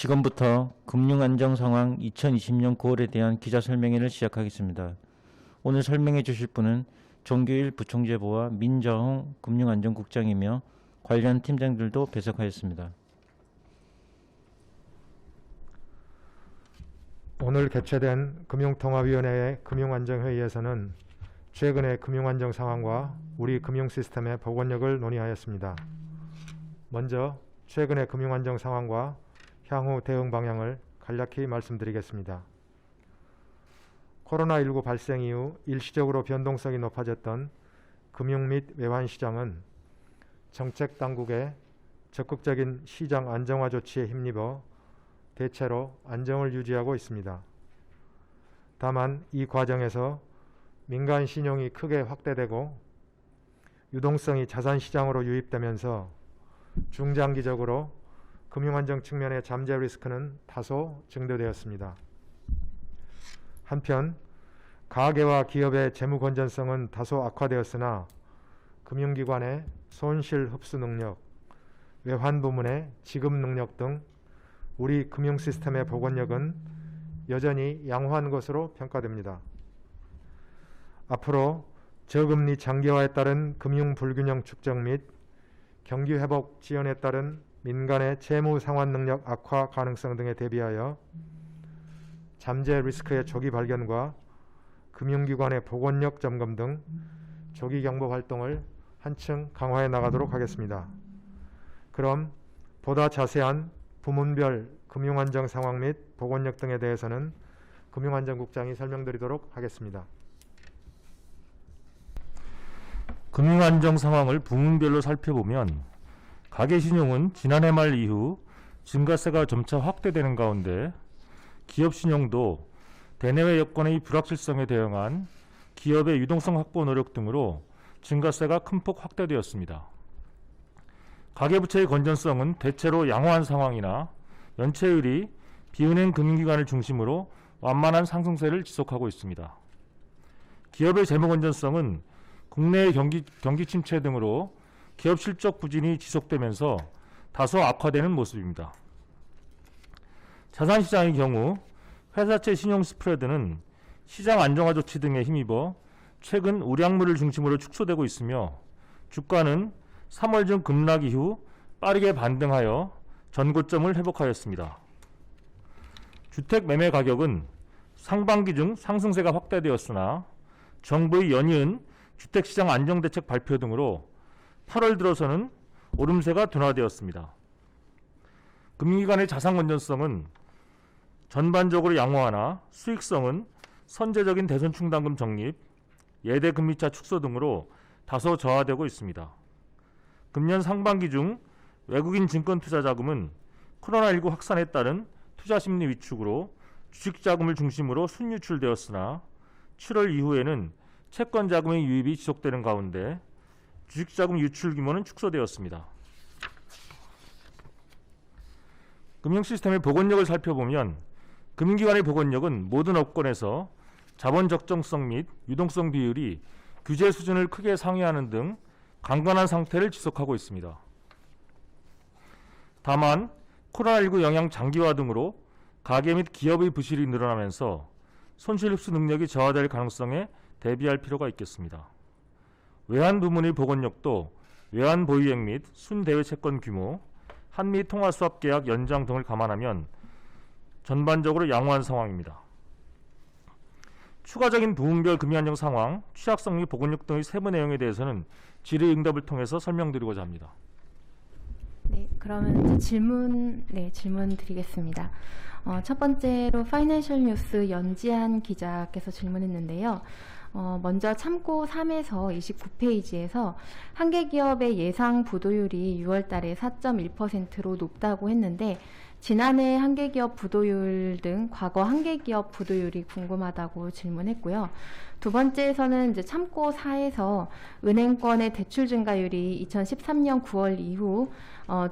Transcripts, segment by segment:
지금부터 금융안정 상황 2020년 9월에 대한 기자 설명회를 시작하겠습니다. 오늘 설명해 주실 분은 정규일 부총재보와 민자홍 금융안전국장이며 관련 팀장들도 배석하였습니다. 오늘 개최된 금융통합위원회의 금융안정회의에서는 최근의 금융안정 상황과 우리 금융시스템의 복원력을 논의하였습니다. 먼저 최근의 금융안정 상황과 향후 대응 방향을 간략히 말씀드리겠습니다. 코로나19 발생 이후 일시적으로 변동성이 높아졌던 금융 및 외환 시장은 정책 당국의 적극적인 시장 안정화 조치에 힘입어 대체로 안정을 유지하고 있습니다. 다만 이 과정에서 민간 신용이 크게 확대되고 유동성이 자산 시장으로 유입되면서 중장기적으로 금융안정 측면의 잠재 리스크는 다소 증대되었습니다. 한편 가계와 기업의 재무 건전성은 다소 악화되었으나 금융기관의 손실 흡수 능력, 외환 부문의 지급 능력 등 우리 금융 시스템의 복원력은 여전히 양호한 것으로 평가됩니다. 앞으로 저금리 장기화에 따른 금융 불균형 축적 및 경기 회복 지연에 따른 민간의 채무 상환 능력 악화 가능성 등에 대비하여 잠재 리스크의 조기 발견과 금융기관의 복원력 점검 등 조기 경보 활동을 한층 강화해 나가도록 하겠습니다. 그럼 보다 자세한 부문별 금융안정 상황 및 복원력 등에 대해서는 금융안전국장이 설명드리도록 하겠습니다. 금융안정 상황을 부문별로 살펴보면 가계신용은 지난해 말 이후 증가세가 점차 확대되는 가운데 기업신용도 대내외 여건의 불확실성에 대응한 기업의 유동성 확보 노력 등으로 증가세가 큰 폭 확대되었습니다. 가계부채의 건전성은 대체로 양호한 상황이나 연체율이 비은행 금융기관을 중심으로 완만한 상승세를 지속하고 있습니다. 기업의 재무 건전성은 국내의 경기 침체 등으로 기업 실적 부진이 지속되면서 다소 악화되는 모습입니다. 자산시장의 경우 회사채 신용 스프레드는 시장 안정화 조치 등에 힘입어 최근 우량물을 중심으로 축소되고 있으며 주가는 3월 중 급락 이후 빠르게 반등하여 전고점을 회복하였습니다. 주택 매매 가격은 상반기 중 상승세가 확대되었으나 정부의 연이은 주택시장 안정대책 발표 등으로 8월 들어서는 오름세가 둔화되었습니다. 금융기관의 자산 건전성은 전반적으로 양호하나 수익성은 선제적인 대손 충당금 적립, 예대 금리차 축소 등으로 다소 저하되고 있습니다. 금년 상반기 중 외국인 증권 투자 자금은 코로나19 확산에 따른 투자 심리 위축으로 주식 자금을 중심으로 순유출되었으나 7월 이후에는 채권 자금의 유입이 지속되는 가운데 주식 자금 유출 규모는 축소되었습니다. 금융 시스템의 복원력을 살펴보면 금융기관의 복원력은 모든 업권에서 자본 적정성 및 유동성 비율이 규제 수준을 크게 상회하는 등 강건한 상태를 지속하고 있습니다. 다만 코로나19 영향 장기화 등으로 가계 및 기업의 부실이 늘어나면서 손실 흡수 능력이 저하될 가능성에 대비할 필요가 있겠습니다. 외환 부문의 복원력도 외환 보유액 및 순대외 채권 규모, 한미 통화 수합 계약 연장 등을 감안하면 전반적으로 양호한 상황입니다. 추가적인 부문별 금융안정 상황, 취약성 및 복원력 등의 세부 내용에 대해서는 질의응답을 통해서 설명드리고자 합니다. 네, 그러면 이제 질문 드리겠습니다. 첫 번째로 파이낸셜 뉴스 연지한 기자께서 질문했는데요. 먼저 참고 3에서 29페이지에서 한계 기업의 예상 부도율이 6월 달에 4.1%로 높다고 했는데 지난해 한계 기업 부도율 등 과거 한계 기업 부도율이 궁금하다고 질문했고요. 두 번째에서는 이제 참고 4에서 은행권의 대출 증가율이 2013년 9월 이후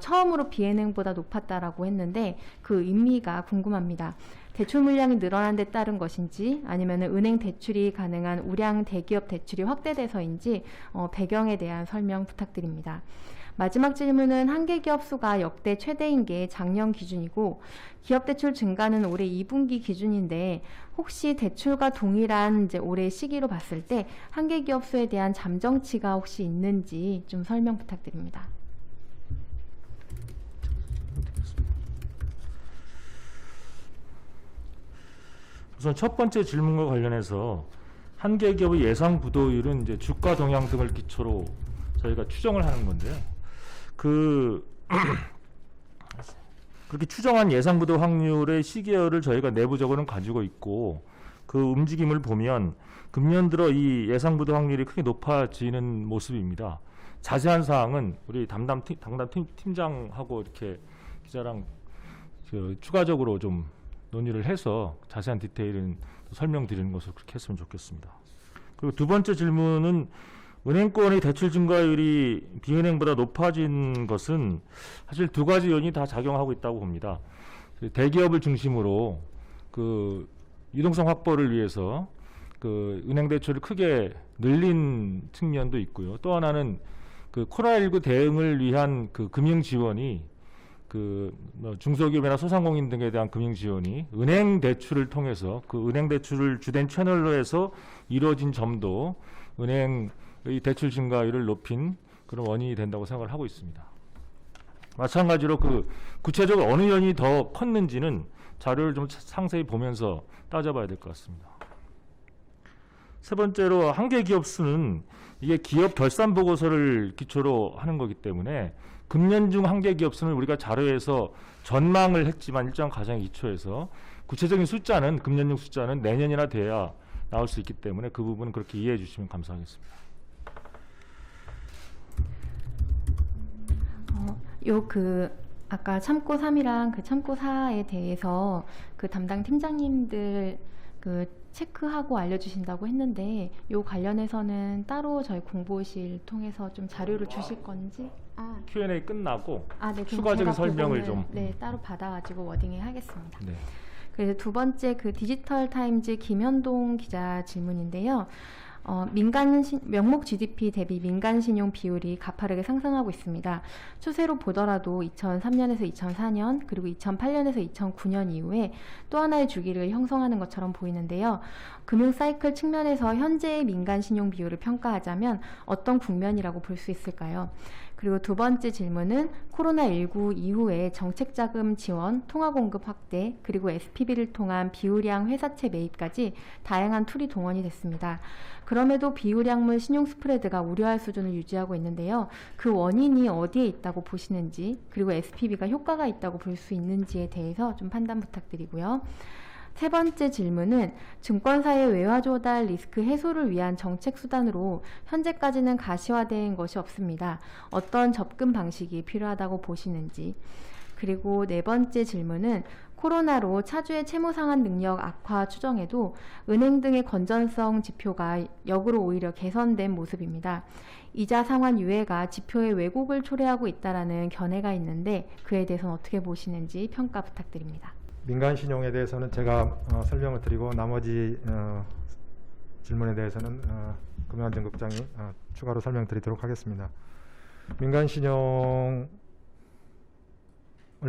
처음으로 비은행보다 높았다라고 했는데 그 의미가 궁금합니다. 대출 물량이 늘어난 데 따른 것인지 아니면 은행 대출이 가능한 우량 대기업 대출이 확대돼서인지 배경에 대한 설명 부탁드립니다. 마지막 질문은 한계 기업 수가 역대 최대인 게 작년 기준이고 기업 대출 증가는 올해 2분기 기준인데 혹시 대출과 동일한 이제 올해 시기로 봤을 때 한계 기업 수에 대한 잠정치가 혹시 있는지 좀 설명 부탁드립니다. 우선 첫 번째 질문과 관련해서 한계 기업의 예상 부도율은 이제 주가 동향 등을 기초로 저희가 추정을 하는 건데요. 그렇게 추정한 예상 부도 확률의 시계열을 저희가 내부적으로는 가지고 있고 그 움직임을 보면 금년 들어 이 예상 부도 확률이 크게 높아지는 모습입니다. 자세한 사항은 우리 담당 팀장하고 이렇게 기자랑 추가적으로 좀 논의를 해서 자세한 디테일은 설명드리는 것을 그렇게 했으면 좋겠습니다. 그리고 두 번째 질문은 은행권의 대출 증가율이 비은행보다 높아진 것은 사실 두 가지 요인이 다 작용하고 있다고 봅니다. 대기업을 중심으로 그 유동성 확보를 위해서 그 은행 대출을 크게 늘린 측면도 있고요. 또 하나는 그 코로나19 대응을 위한 그 금융 지원이 중소기업이나 소상공인 등에 대한 금융 지원이 은행 대출을 통해서 그 은행 대출을 주된 채널로 해서 이루어진 점도 은행의 대출 증가율을 높인 그런 원인이 된다고 생각을 하고 있습니다. 마찬가지로 그 구체적으로 어느 요인이 더 컸는지는 자료를 좀 상세히 보면서 따져봐야 될 것 같습니다. 세 번째로 한계 기업 수는 이게 기업 결산 보고서를 기초로 하는 거기 때문에 금년 중 한계 기업 수는 우리가 자료에서 전망을 했지만 일정 가정에 기초해서 구체적인 숫자는 금년 중 숫자는 내년이나 돼야 나올 수 있기 때문에 그 부분은 그렇게 이해해 주시면 감사하겠습니다. 아까 참고 3이랑 그 참고 4에 대해서 그 담당 팀장님들 체크하고 알려주신다고 했는데 요 관련해서는 따로 저희 공보실 통해서 좀 자료를 주실 건지 Q&A 끝나고 네, 그럼 추가적인 제가 설명을 그거는, 좀 따로 받아가지고 워딩에 하겠습니다. 네. 그래서 두 번째 그 디지털 타임즈 김현동 기자 질문인데요. 명목 GDP 대비 민간 신용 비율이 가파르게 상승하고 있습니다. 추세로 보더라도 2003년에서 2004년 그리고 2008년에서 2009년 이후에 또 하나의 주기를 형성하는 것처럼 보이는데요. 금융 사이클 측면에서 현재의 민간 신용 비율을 평가하자면 어떤 국면이라고 볼 수 있을까요? 그리고 두 번째 질문은 코로나19 이후에 정책자금 지원, 통화공급 확대, 그리고 SPB를 통한 비우량 회사채 매입까지 다양한 툴이 동원이 됐습니다. 그럼에도 비우량물 신용 스프레드가 우려할 수준을 유지하고 있는데요. 그 원인이 어디에 있다고 보시는지, 그리고 SPB가 효과가 있다고 볼 수 있는지에 대해서 좀 판단 부탁드리고요. 세 번째 질문은 증권사의 외화 조달 리스크 해소를 위한 정책 수단으로 현재까지는 가시화된 것이 없습니다. 어떤 접근 방식이 필요하다고 보시는지. 그리고 네 번째 질문은 코로나로 차주의 채무 상환 능력 악화 추정에도 은행 등의 건전성 지표가 역으로 오히려 개선된 모습입니다. 이자 상환 유예가 지표의 왜곡을 초래하고 있다라는 견해가 있는데 그에 대해서는 어떻게 보시는지 평가 부탁드립니다. 민간 신용에 대해서는 제가 설명을 드리고 나머지 질문에 대해서는 금융안전국장이 추가로 설명드리도록 하겠습니다. 민간 신용을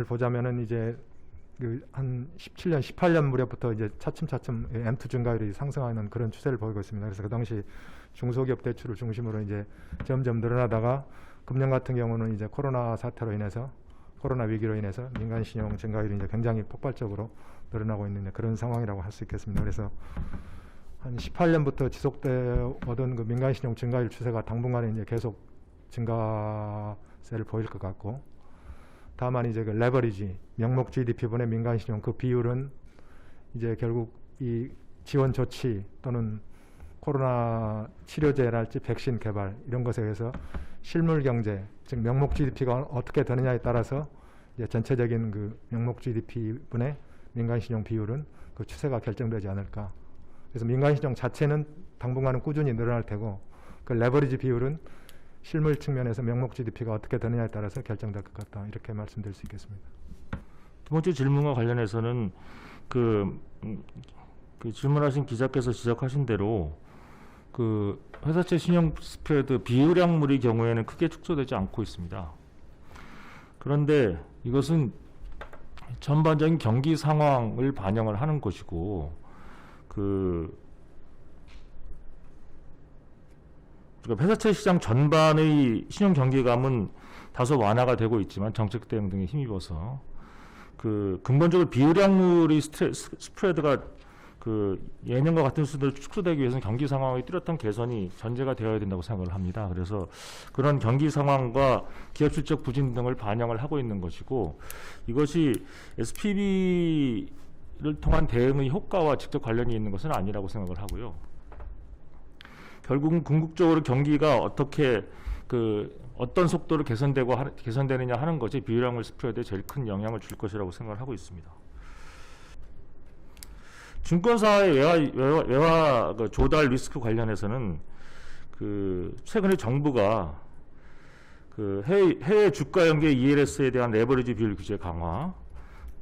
보자면은 이제 한 17년, 18년 무렵부터 이제 차츰차츰 M2 증가율이 상승하는 그런 추세를 보이고 있습니다. 그래서 그 당시 중소기업 대출을 중심으로 이제 점점 늘어나다가 금년 같은 경우는 이제 코로나 사태로 인해서 코로나 위기로 인해서 민간 신용 증가율이 이제 굉장히 폭발적으로 늘어나고 있는 그런 상황이라고 할 수 있겠습니다. 그래서 한 18년부터 지속되어 오던 그 민간 신용 증가율 추세가 당분간은 이제 계속 증가세를 보일 것 같고, 다만 이제 그 레버리지 명목 GDP분의 민간 신용 그 비율은 이제 결국 이 지원 조치 또는 코로나 치료제랄지 백신 개발 이런 것에 의해서 실물 경제, 즉 명목 GDP가 어떻게 되느냐에 따라서 이제 전체적인 그 명목 GDP분의 민간 신용 비율은 그 추세가 결정되지 않을까. 그래서 민간 신용 자체는 당분간은 꾸준히 늘어날 테고 그 레버리지 비율은 실물 측면에서 명목 GDP가 어떻게 되느냐에 따라서 결정될 것 같다. 이렇게 말씀드릴 수 있겠습니다. 두 번째 질문과 관련해서는 그 질문하신 기자께서 지적하신 대로 그 회사채 신용 스프레드 비우량물의 경우에는 크게 축소되지 않고 있습니다. 그런데 이것은 전반적인 경기 상황을 반영을 하는 것이고 그러니까 회사채 시장 전반의 신용 경기감은 다소 완화가 되고 있지만 정책 대응 등에 힘입어서 근본적으로 비의량물의 스프레드가 예년과 같은 수준으로 축소되기 위해서는 경기 상황의 뚜렷한 개선이 전제가 되어야 된다고 생각을 합니다. 그래서 그런 경기 상황과 기업 실적 부진 등을 반영을 하고 있는 것이고, 이것이 SPV를 통한 대응의 효과와 직접 관련이 있는 것은 아니라고 생각을 하고요. 결국은 궁극적으로 경기가 어떻게 어떤 속도로 개선되느냐 하는 것이 비율화물 스프레드에 제일 큰 영향을 줄 것이라고 생각을 하고 있습니다. 증권사의 외화 조달 리스크 관련해서는 최근에 정부가 해외 주가 연계 ELS에 대한 레버리지 비율 규제 강화,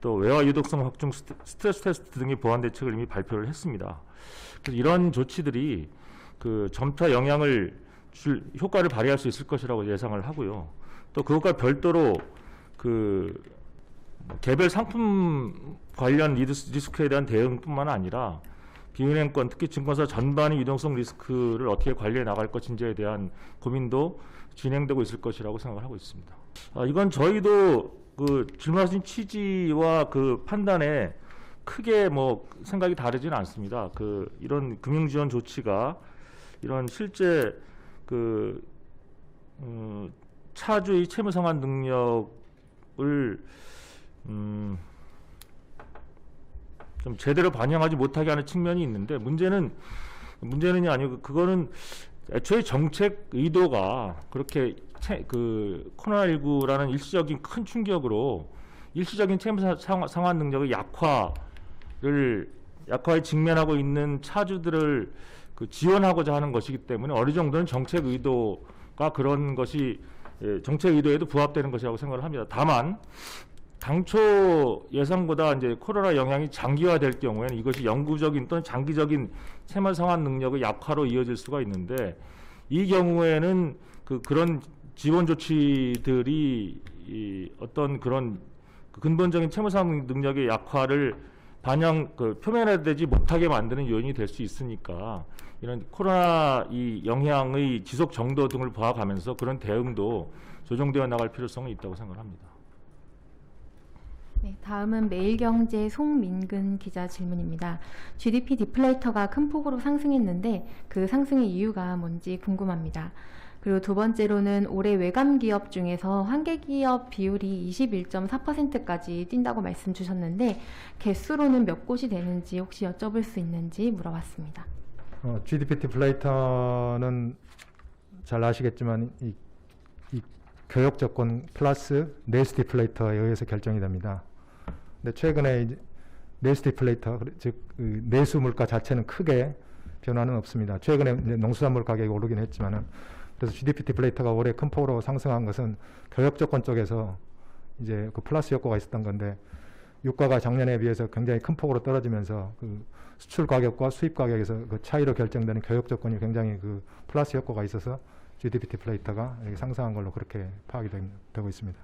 또 외화 유동성 확충 스트레스 테스트 등의 보완 대책을 이미 발표를 했습니다. 그래서 이런 조치들이 점차 영향을 줄 효과를 발휘할 수 있을 것이라고 예상을 하고요. 또 그것과 별도로 개별 상품 관련 리스크에 대한 대응뿐만 아니라 비은행권, 특히 증권사 전반의 유동성 리스크를 어떻게 관리해 나갈 것인지에 대한 고민도 진행되고 있을 것이라고 생각을 하고 있습니다. 이건 저희도 질문하신 취지와 판단에 크게 생각이 다르지는 않습니다. 이런 금융지원 조치가 이런 실제 차주의 채무 상환 능력을 좀 제대로 반영하지 못하게 하는 측면이 있는데, 문제는 아니고 그거는 애초에 정책 의도가 그렇게 코로나19라는 일시적인 큰 충격으로 일시적인 채무 상환 능력의 약화에 직면하고 있는 차주들을 지원하고자 하는 것이기 때문에 어느 정도는 정책 의도가 그런 것이 정책 의도에도 부합되는 것이라고 생각을 합니다. 다만 당초 예상보다 이제 코로나 영향이 장기화될 경우에는 이것이 영구적인 또는 장기적인 채무 상환 능력의 약화로 이어질 수가 있는데, 이 경우에는 그런 지원 조치들이 어떤 그런 근본적인 채무 상환 능력의 약화를 표면화되지 못하게 만드는 요인이 될 수 있으니까, 이런 코로나 영향의 지속 정도 등을 봐가면서 그런 대응도 조정되어 나갈 필요성이 있다고 생각합니다. 네, 다음은 매일경제 송민근 기자 질문입니다. GDP 디플레이터가 큰 폭으로 상승했는데 그 상승의 이유가 뭔지 궁금합니다. 그리고 두 번째로는 올해 외감 기업 중에서 환계 기업 비율이 21.4%까지 뛴다고 말씀 주셨는데 개수로는 몇 곳이 되는지 혹시 여쭤볼 수 있는지 물어봤습니다. GDP 디플레이터는 잘 아시겠지만 이 교역 조건 플러스 내수 디플레이터에 의해서 결정이 됩니다. 근데 최근에 이제 내수 디플레이터, 즉 내수 물가 자체는 크게 변화는 없습니다. 최근에 이제 농수산물 가격이 오르긴 했지만은, 그래서 GDP 디플레이터가 올해 큰 폭으로 상승한 것은 교역 조건 쪽에서 이제 플러스 효과가 있었던 건데, 유가가 작년에 비해서 굉장히 큰 폭으로 떨어지면서 수출 가격과 수입 가격에서 차이로 결정되는 교역 조건이 굉장히 플러스 효과가 있어서 GDP 디플레이터가 상승한 걸로 그렇게 파악이 되고 있습니다.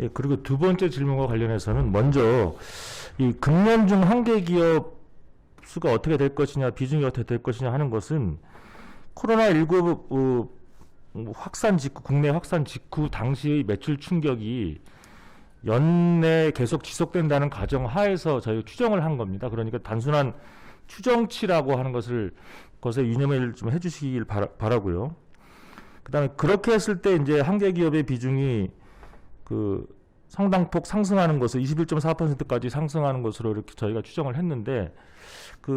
예, 그리고 두 번째 질문과 관련해서는 먼저 이 금년 중 한계 기업 수가 어떻게 될 것이냐, 비중이 어떻게 될 것이냐 하는 것은 코로나19 국내 확산 직후 당시의 매출 충격이 연내 계속 지속된다는 가정 하에서 저희가 추정을 한 겁니다. 그러니까 단순한 추정치라고 하는 것에 유념을 좀 해주시길 바라고요. 그다음에 그렇게 했을 때 이제 한계 기업의 비중이 상당폭 상승하는 것을 21.4%까지 상승하는 것으로 이렇게 저희가 추정을 했는데,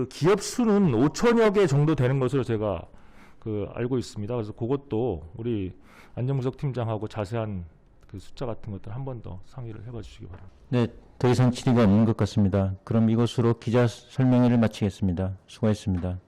기업 수는 5천여 개 정도 되는 것으로 제가 알고 있습니다. 그래서 그것도 우리 안정무석 팀장하고 자세한 숫자 같은 것들 한 번 더 상의를 해봐 주시기 바랍니다. 네, 더 이상 질의가 없는 것 같습니다. 그럼 이것으로 기자 설명회를 마치겠습니다. 수고하셨습니다.